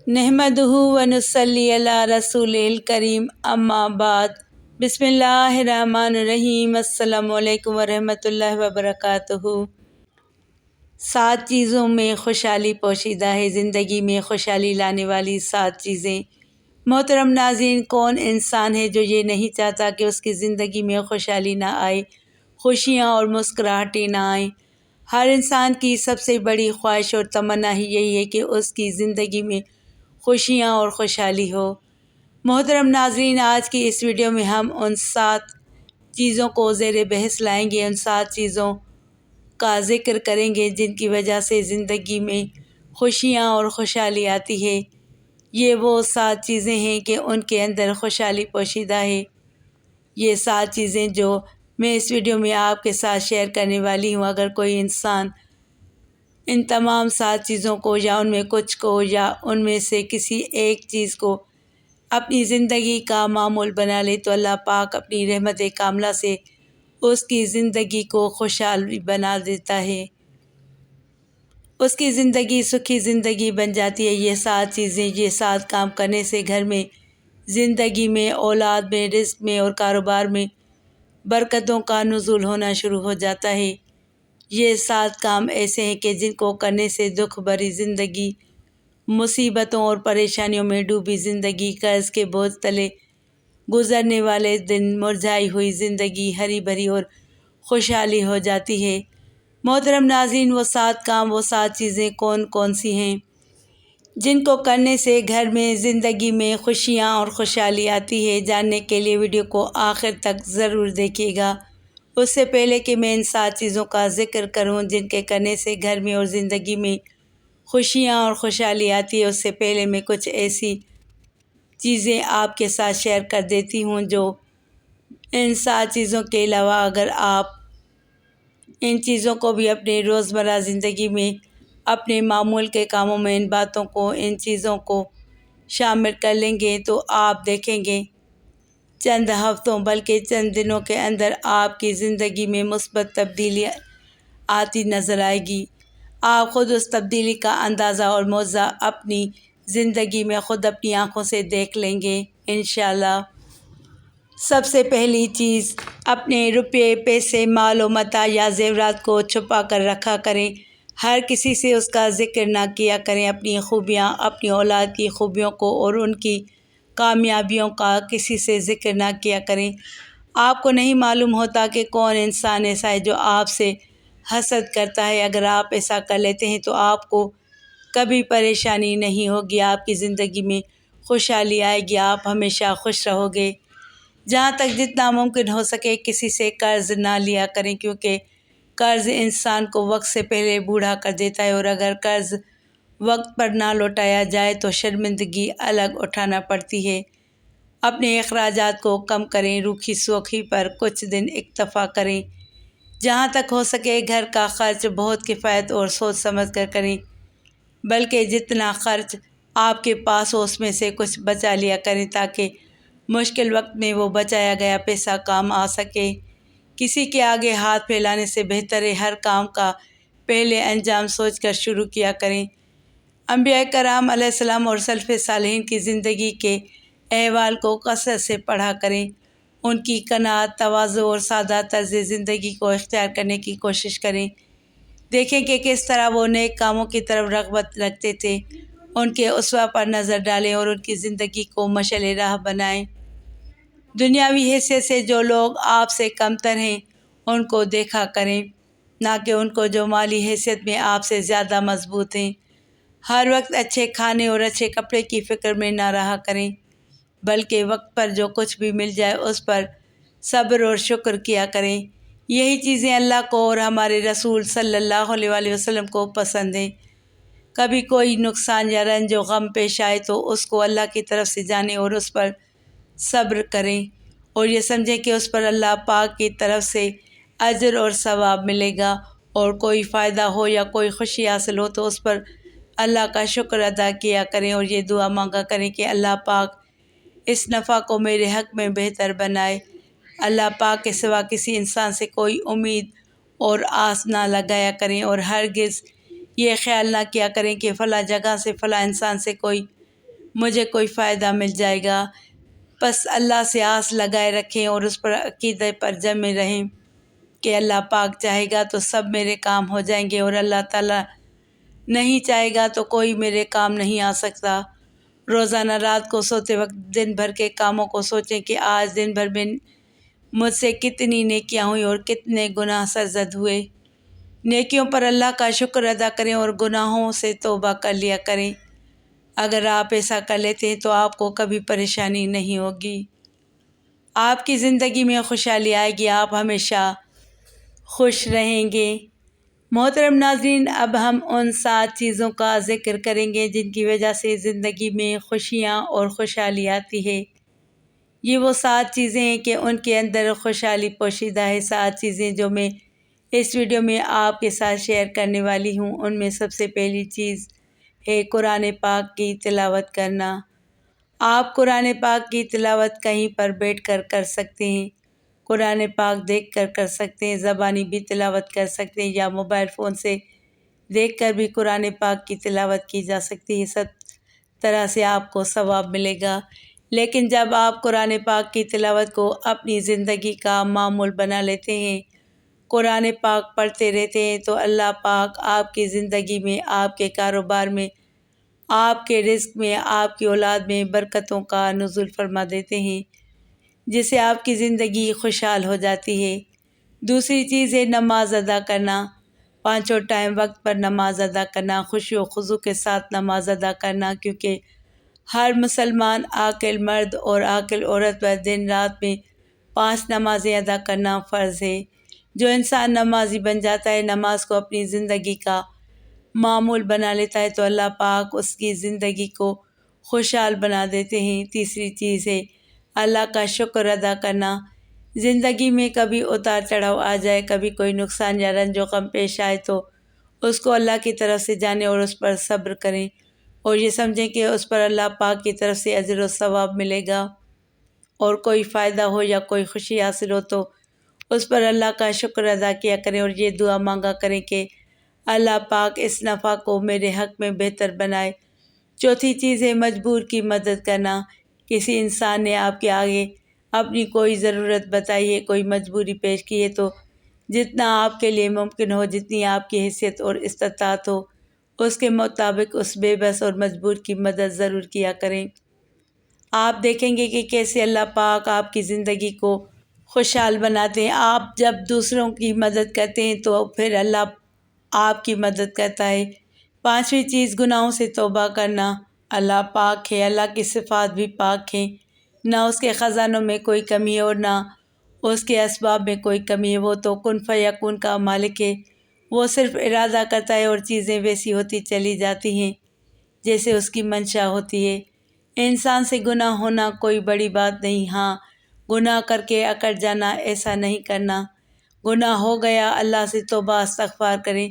نحمدہ ونصلی علی رسول الکریم اما بعد بسم اللہ الرحمن الرحیم السلام علیکم ورحمۃ اللہ وبرکاتہ۔ 7 چیزوں میں خوشحالی پوشیدہ ہے، زندگی میں خوشحالی لانے والی 7 چیزیں۔ محترم ناظرین، کون انسان ہے جو یہ نہیں چاہتا کہ اس کی زندگی میں خوشحالی نہ آئے، خوشیاں اور مسکراہٹیں نہ آئیں۔ ہر انسان کی سب سے بڑی خواہش اور تمنا ہی یہی ہے کہ اس کی زندگی میں خوشیاں اور خوشحالی ہو۔ محترم ناظرین، آج کی اس ویڈیو میں ہم ان 7 چیزوں کو زیر بحث لائیں گے، ان 7 چیزوں کا ذکر کریں گے جن کی وجہ سے زندگی میں خوشیاں اور خوشحالی آتی ہے۔ یہ وہ 7 چیزیں ہیں کہ ان کے اندر خوشحالی پوشیدہ ہے۔ یہ 7 چیزیں جو میں اس ویڈیو میں آپ کے ساتھ شیئر کرنے والی ہوں، اگر کوئی انسان ان تمام 7 چیزوں کو یا ان میں کچھ کو یا ان میں سے کسی ایک چیز کو اپنی زندگی کا معمول بنا لے تو اللہ پاک اپنی رحمت کاملہ سے اس کی زندگی کو خوشحال بنا دیتا ہے، اس کی زندگی سکھی زندگی بن جاتی ہے۔ یہ 7 چیزیں، یہ 7 کام کرنے سے گھر میں، زندگی میں، اولاد میں، رزق میں اور کاروبار میں برکتوں کا نزول ہونا شروع ہو جاتا ہے۔ یہ 7 کام ایسے ہیں کہ جن کو کرنے سے دکھ بھری زندگی، مصیبتوں اور پریشانیوں میں ڈوبی زندگی، قرض کے بوجھ تلے گزرنے والے دن، مرجھائی ہوئی زندگی ہری بھری اور خوشحالی ہو جاتی ہے۔ محترم ناظرین، وہ 7 کام، وہ 7 چیزیں کون کون سی ہیں جن کو کرنے سے گھر میں، زندگی میں خوشیاں اور خوشحالی آتی ہے؟ جاننے کے لیے ویڈیو کو آخر تک ضرور دیکھیے گا۔ اس سے پہلے کہ میں ان 7 چیزوں کا ذکر کروں جن کے کرنے سے گھر میں اور زندگی میں خوشیاں اور خوشحالی آتی ہے، اس سے پہلے میں کچھ ایسی چیزیں آپ کے ساتھ شیئر کر دیتی ہوں جو ان 7 چیزوں کے علاوہ اگر آپ ان چیزوں کو بھی اپنے روزمرہ زندگی میں، اپنے معمول کے کاموں میں ان باتوں کو، ان چیزوں کو شامل کر لیں گے تو آپ دیکھیں گے چند ہفتوں بلکہ چند دنوں کے اندر آپ کی زندگی میں مثبت تبدیلی آتی نظر آئے گی۔ آپ خود اس تبدیلی کا اندازہ اور معاوضہ اپنی زندگی میں خود اپنی آنکھوں سے دیکھ لیں گے انشاءاللہ۔ سب سے پہلی چیز، اپنے روپے، پیسے، مال و متاع یا زیورات کو چھپا کر رکھا کریں۔ ہر کسی سے اس کا ذکر نہ کیا کریں۔ اپنی خوبیاں، اپنی اولاد کی خوبیوں کو اور ان کی کامیابیوں کا کسی سے ذکر نہ کیا کریں۔ آپ کو نہیں معلوم ہوتا کہ کون انسان ایسا ہے جو آپ سے حسد کرتا ہے۔ اگر آپ ایسا کر لیتے ہیں تو آپ کو کبھی پریشانی نہیں ہوگی، آپ کی زندگی میں خوشحالی آئے گی، آپ ہمیشہ خوش رہو گے۔ جہاں تک جتنا ممکن ہو سکے کسی سے قرض نہ لیا کریں، کیونکہ قرض انسان کو وقت سے پہلے بوڑھا کر دیتا ہے، اور اگر قرض وقت پر نہ لوٹایا جائے تو شرمندگی الگ اٹھانا پڑتی ہے۔ اپنے اخراجات کو کم کریں، روکھی سوکھی پر کچھ دن اکتفا کریں۔ جہاں تک ہو سکے گھر کا خرچ بہت کفایت اور سوچ سمجھ کر کریں، بلکہ جتنا خرچ آپ کے پاس ہو اس میں سے کچھ بچا لیا کریں تاکہ مشکل وقت میں وہ بچایا گیا پیسہ کام آ سکے۔ کسی کے آگے ہاتھ پھیلانے سے بہتر ہے ہر کام کا پہلے انجام سوچ کر شروع کیا کریں۔ انبیاء کرام علیہ السلام اور سلف صالحین کی زندگی کے احوال کو کثرت سے پڑھا کریں، ان کی قناعت، تواضع اور سادہ طرز زندگی کو اختیار کرنے کی کوشش کریں۔ دیکھیں کہ کس طرح وہ نیک کاموں کی طرف رغبت رکھتے تھے، ان کے اسوہ پر نظر ڈالیں اور ان کی زندگی کو مشعل راہ بنائیں۔ دنیاوی حیثیت سے جو لوگ آپ سے کمتر ہیں ان کو دیکھا کریں، نہ کہ ان کو جو مالی حیثیت میں آپ سے زیادہ مضبوط ہیں۔ ہر وقت اچھے کھانے اور اچھے کپڑے کی فکر میں نہ رہا کریں، بلکہ وقت پر جو کچھ بھی مل جائے اس پر صبر اور شکر کیا کریں۔ یہی چیزیں اللہ کو اور ہمارے رسول صلی اللہ علیہ وآلہ وسلم کو پسند ہیں۔ کبھی کوئی نقصان یا رنج و غم پیش آئے تو اس کو اللہ کی طرف سے جانیں اور اس پر صبر کریں، اور یہ سمجھیں کہ اس پر اللہ پاک کی طرف سے اجر اور ثواب ملے گا، اور کوئی فائدہ ہو یا کوئی خوشی حاصل ہو تو اس پر اللہ کا شکر ادا کیا کریں، اور یہ دعا مانگا کریں کہ اللہ پاک اس نفع کو میرے حق میں بہتر بنائے۔ اللہ پاک کے سوا کسی انسان سے کوئی امید اور آس نہ لگایا کریں، اور ہرگز یہ خیال نہ کیا کریں کہ فلاں جگہ سے فلاں انسان سے کوئی مجھے کوئی فائدہ مل جائے گا۔ بس اللہ سے آس لگائے رکھیں اور اس پر عقیدے پر جمے رہیں کہ اللہ پاک چاہے گا تو سب میرے کام ہو جائیں گے، اور اللہ تعالیٰ نہیں چاہے گا تو کوئی میرے کام نہیں آ سکتا۔ روزانہ رات کو سوتے وقت دن بھر کے کاموں کو سوچیں کہ آج دن بھر میں مجھ سے کتنی نیکیاں ہوئیں اور کتنے گناہ سرزد ہوئے۔ نیکیوں پر اللہ کا شکر ادا کریں اور گناہوں سے توبہ کر لیا کریں۔ اگر آپ ایسا کر لیتے ہیں تو آپ کو کبھی پریشانی نہیں ہوگی، آپ کی زندگی میں خوشحالی آئے گی، آپ ہمیشہ خوش رہیں گے۔ محترم ناظرین، اب ہم ان 7 چیزوں کا ذکر کریں گے جن کی وجہ سے زندگی میں خوشیاں اور خوشحالی آتی ہے۔ یہ وہ 7 چیزیں ہیں کہ ان کے اندر خوشحالی پوشیدہ ہے۔ 7 چیزیں جو میں اس ویڈیو میں آپ کے ساتھ شیئر کرنے والی ہوں، ان میں سب سے پہلی چیز ہے قرآن پاک کی تلاوت کرنا۔ آپ قرآن پاک کی تلاوت کہیں پر بیٹھ کر کر سکتے ہیں، قرآن پاک دیکھ کر کر سکتے ہیں، زبانی بھی تلاوت کر سکتے ہیں، یا موبائل فون سے دیکھ کر بھی قرآن پاک کی تلاوت کی جا سکتی ہے۔ سب طرح سے آپ کو ثواب ملے گا۔ لیکن جب آپ قرآن پاک کی تلاوت کو اپنی زندگی کا معمول بنا لیتے ہیں، قرآن پاک پڑھتے رہتے ہیں، تو اللہ پاک آپ کی زندگی میں، آپ کے کاروبار میں، آپ کے رزق میں، آپ کی اولاد میں برکتوں کا نزول فرما دیتے ہیں، جس سے آپ کی زندگی خوشحال ہو جاتی ہے۔ دوسری چیز ہے نماز ادا کرنا، 5 ٹائم وقت پر نماز ادا کرنا، خوشی و خضوع کے ساتھ نماز ادا کرنا، کیونکہ ہر مسلمان عاقل مرد اور عاقل عورت پر دن رات میں 5 نمازیں ادا کرنا فرض ہے۔ جو انسان نمازی بن جاتا ہے، نماز کو اپنی زندگی کا معمول بنا لیتا ہے، تو اللہ پاک اس کی زندگی کو خوشحال بنا دیتے ہیں۔ تیسری چیز ہے اللہ کا شکر ادا کرنا۔ زندگی میں کبھی اتار چڑھاؤ آ جائے، کبھی کوئی نقصان یا رنج و غم پیش آئے، تو اس کو اللہ کی طرف سے جانیں اور اس پر صبر کریں، اور یہ سمجھیں کہ اس پر اللہ پاک کی طرف سے اجر و ثواب ملے گا، اور کوئی فائدہ ہو یا کوئی خوشی حاصل ہو تو اس پر اللہ کا شکر ادا کیا کریں، اور یہ دعا مانگا کریں کہ اللہ پاک اس نفع کو میرے حق میں بہتر بنائے۔ چوتھی چیز ہے مجبور کی مدد کرنا۔ کسی انسان نے آپ کے آگے اپنی کوئی ضرورت بتائی ہے، کوئی مجبوری پیش کی ہے، تو جتنا آپ کے لیے ممکن ہو، جتنی آپ کی حیثیت اور استطاعت ہو، اس کے مطابق اس بے بس اور مجبور کی مدد ضرور کیا کریں۔ آپ دیکھیں گے کہ کیسے اللہ پاک آپ کی زندگی کو خوشحال بناتے ہیں۔ آپ جب دوسروں کی مدد کرتے ہیں تو پھر اللہ آپ کی مدد کرتا ہے۔ 5ویں چیز گناہوں سے توبہ کرنا۔ اللہ پاک ہے، اللہ کی صفات بھی پاک ہیں، نہ اس کے خزانوں میں کوئی کمی ہے اور نہ اس کے اسباب میں کوئی کمی ہے۔ وہ تو کن فیکون کا مالک ہے، وہ صرف ارادہ کرتا ہے اور چیزیں ویسی ہوتی چلی جاتی ہیں جیسے اس کی منشا ہوتی ہے۔ انسان سے گناہ ہونا کوئی بڑی بات نہیں، ہاں گناہ کر کے اکڑ جانا، ایسا نہیں کرنا۔ گناہ ہو گیا، اللہ سے توبہ استغفار کریں،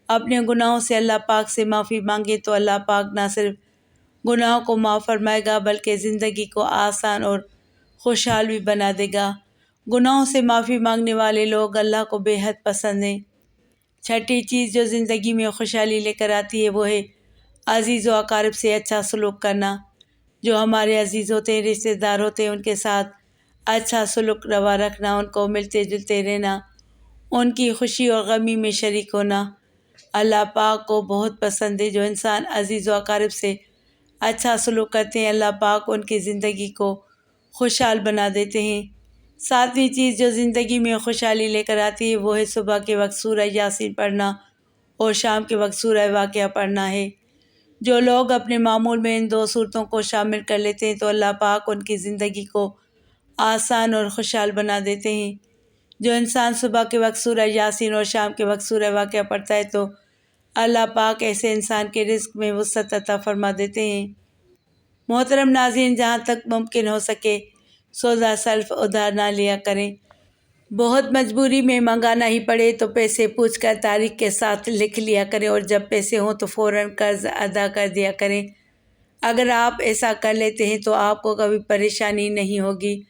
اپنے گناہوں سے اللہ پاک سے معافی مانگیں، تو اللہ پاک نہ صرف گناہوں کو معاف فرمائے گا بلکہ زندگی کو آسان اور خوشحال بھی بنا دے گا۔ گناہوں سے معافی مانگنے والے لوگ اللہ کو بے حد پسند ہیں۔ 6ٹھی چیز جو زندگی میں خوشحالی لے کر آتی ہے وہ ہے عزیز و اقارب سے اچھا سلوک کرنا۔ جو ہمارے عزیز ہوتے ہیں، رشتہ دار ہوتے ہیں، ان کے ساتھ اچھا سلوک روا رکھنا، ان کو ملتے جلتے رہنا، ان کی خوشی اور غمی میں شریک ہونا اللہ پاک کو بہت پسند ہے۔ جو انسان عزیز و اقارب سے اچھا سلوک کرتے ہیں، اللہ پاک ان کی زندگی کو خوشحال بنا دیتے ہیں۔ 7ویں چیز جو زندگی میں خوشحالی لے کر آتی ہے وہ ہے صبح کے وقت سورہ یاسین پڑھنا اور شام کے وقت سورہ واقعہ پڑھنا ہے۔ جو لوگ اپنے معمول میں ان 2 صورتوں کو شامل کر لیتے ہیں تو اللہ پاک ان کی زندگی کو آسان اور خوشحال بنا دیتے ہیں۔ جو انسان صبح کے وقت سورہ یاسین اور شام کے وقت سورہ واقعہ پڑھتا ہے تو اللہ پاک ایسے انسان کے رزق میں وسعت عطا فرما دیتے ہیں۔ محترم ناظرین، جہاں تک ممکن ہو سکے سودا سلف ادھار نہ لیا کریں۔ بہت مجبوری میں منگانا ہی پڑے تو پیسے پوچھ کر تاریخ کے ساتھ لکھ لیا کریں، اور جب پیسے ہوں تو فوراً قرض ادا کر دیا کریں۔ اگر آپ ایسا کر لیتے ہیں تو آپ کو کبھی پریشانی نہیں ہوگی،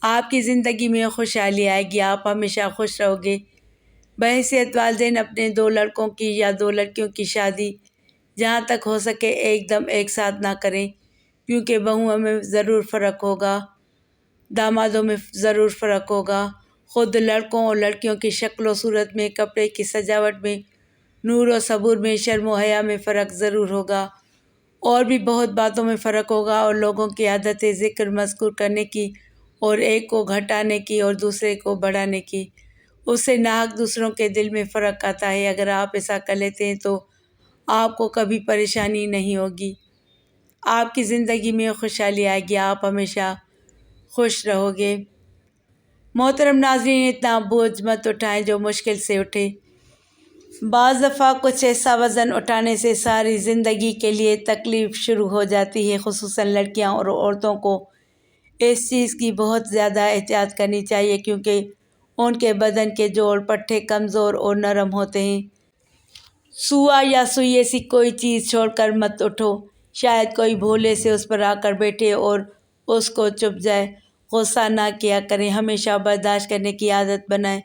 آپ کی زندگی میں خوشحالی آئے گی، آپ ہمیشہ خوش رہو گے۔ بحیثیت والدین اپنے 2 لڑکوں کی یا 2 لڑکیوں کی شادی جہاں تک ہو سکے ایک دم ایک ساتھ نہ کریں، کیونکہ بہوؤں میں ضرور فرق ہوگا، دامادوں میں ضرور فرق ہوگا، خود لڑکوں اور لڑکیوں کی شکل و صورت میں، کپڑے کی سجاوٹ میں، نور و صبور میں، شرم و حیا میں فرق ضرور ہوگا، اور بھی بہت باتوں میں فرق ہوگا، اور لوگوں کی عادت ذکر مذکور کرنے کی، اور ایک کو گھٹانے کی اور دوسرے کو بڑھانے کی، اس سے ناحق دوسروں کے دل میں فرق آتا ہے۔ اگر آپ ایسا کر لیتے ہیں تو آپ کو کبھی پریشانی نہیں ہوگی، آپ کی زندگی میں خوشحالی آئے گی، آپ ہمیشہ خوش رہو گے۔ محترم ناظرین، اتنا بوجھ مت اٹھائیں جو مشکل سے اٹھے۔ بعض دفعہ کچھ ایسا وزن اٹھانے سے ساری زندگی کے لیے تکلیف شروع ہو جاتی ہے۔ خصوصاً لڑکیاں اور عورتوں کو اس چیز کی بہت زیادہ احتیاط کرنی چاہیے، کیونکہ ان کے بدن کے جوڑ پٹھے کمزور اور نرم ہوتے ہیں۔ سوا یا سوئی ایسی کوئی چیز چھوڑ کر مت اٹھو، شاید کوئی بھولے سے اس پر آ کر بیٹھے اور اس کو چبھ جائے۔ غصہ نہ کیا کریں، ہمیشہ برداشت کرنے کی عادت بنائیں۔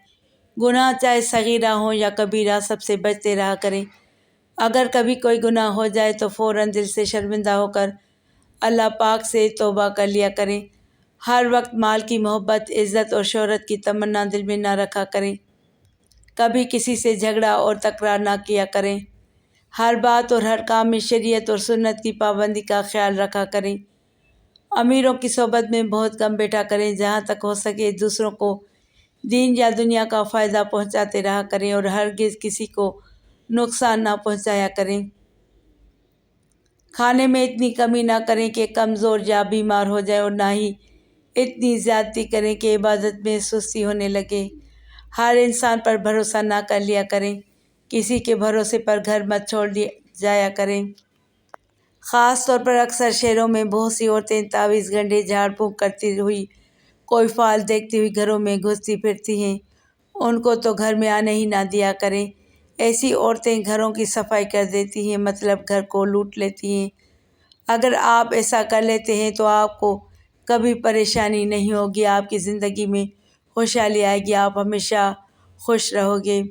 گناہ چاہے صغیرہ ہوں یا کبیرہ، سب سے بچتے رہا کریں۔ اگر کبھی کوئی گناہ ہو جائے تو فوراً دل سے شرمندہ ہو کر اللہ پاک سے توبہ کر لیا کریں۔ ہر وقت مال کی محبت، عزت اور شہرت کی تمنا دل میں نہ رکھا کریں۔ کبھی کسی سے جھگڑا اور تکرار نہ کیا کریں۔ ہر بات اور ہر کام میں شریعت اور سنت کی پابندی کا خیال رکھا کریں۔ امیروں کی صحبت میں بہت کم بیٹھا کریں۔ جہاں تک ہو سکے دوسروں کو دین یا دنیا کا فائدہ پہنچاتے رہا کریں، اور ہرگز کسی کو نقصان نہ پہنچایا کریں۔ کھانے میں اتنی کمی نہ کریں کہ کمزور یا بیمار ہو جائے، اور نہ ہی اتنی زیادتی کریں کہ عبادت میں سستی ہونے لگے۔ ہر انسان پر بھروسہ نہ کر لیا کریں، کسی کے بھروسے پر گھر مت چھوڑ جایا کریں۔ خاص طور پر اکثر شہروں میں بہت سی عورتیں تعویذ گنڈے جھاڑ پھونک کرتی ہوئی، کوئی فال دیکھتی ہوئی گھروں میں گھستی پھرتی ہیں۔ ان کو تو گھر میں آنے ہی نہ دیا کریں۔ ایسی عورتیں گھروں کی صفائی کر دیتی ہیں، مطلب گھر کو لوٹ لیتی ہیں۔ اگر آپ ایسا کر لیتے ہیں تو آپ کو کبھی پریشانی نہیں ہوگی، آپ کی زندگی میں خوشحالی آئے گی، آپ ہمیشہ خوش رہو گے۔